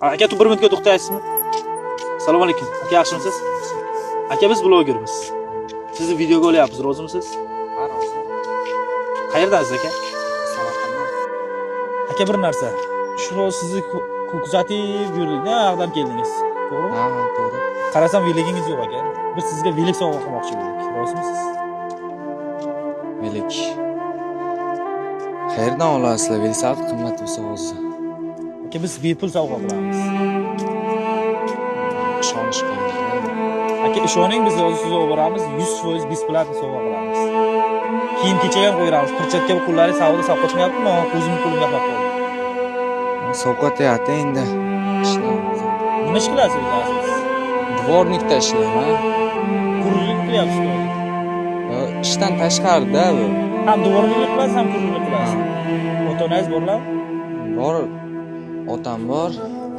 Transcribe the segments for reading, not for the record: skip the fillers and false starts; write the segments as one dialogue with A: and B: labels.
A: Aka, bir minutga to'xtaysizmi? Assalomu alaykum. Aka, yaxshimisiz? Aka, biz blogermiz. Sizni videoga olyapmiz, rozimisiz?
B: Ha, rozi.
A: Qayerdasiz aka?
B: Samarqanddan.
A: Aka, bir narsa. Shu sizni kuzatib yurdik, naqdan keldingiz. To'g'rimi?
B: Ha, to'g'ri.
A: Qarasam veligingiz yo'q aka. Biz sizga velik sovg'a qilmoqchi edik. Rozimisiz?
B: Velik. Qayerdan olasizlar? Velosiped qimmat bo'lsa hozir.
A: Aka, biz bepul sovg'a qilamiz.
B: Ishonish qiyin.
A: Aka, ishoning, biz hozir sizga olib boramiz, 100% besplatni sovg'a qilamiz. Kiyim-kechak ham qo'yamiz. Pirchatga bu qullari savdo sovqotmayaptimi? O'zimni qo'limga qilib qo'ydim.
B: Sovqotyapti endi. Ishlaymiz.
A: Nima ish qilasiz o'zingiz?
B: Dvornikda ishlayman.
A: Kurlik qilyapsiz.
B: Yo, ishdan tashqarida bu.
A: Ham dvorniklik qilasiz, ham kurlik qilasiz. Ota-onangiz borlar?
B: Bor. Otam bor,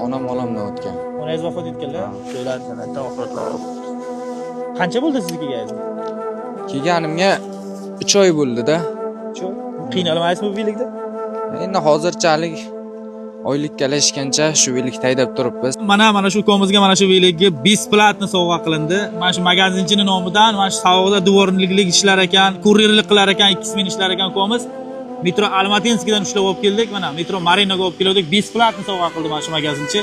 B: onam olamdan o'tgan.
A: Onangiz vafot etganlar? Sho'lar jannatda oxiratlar. Qancha bo'ldi sizga kelganingiz?
B: Kelganimga 3 oy bo'ldi-da.
A: Qiynalmaysizmi bu velikda?
B: Endi hozirchalik oylikka alashgancha shu velikda haydab turibmiz.
A: Mana shu ukamizga mana shu velikga besplatni sovg'a qilindi. Mana shu magazinchining nomidan mana shu savdoda dvorniklik ishlar ekan, kurerlik qilar ekan, 2 smen ishlar ekan ukamiz. Metro Almatinskdan ushlab olib keldik. Mana metro Marinaga olib keldik. Besplatni sovg'a qildi mana shu magazinchi.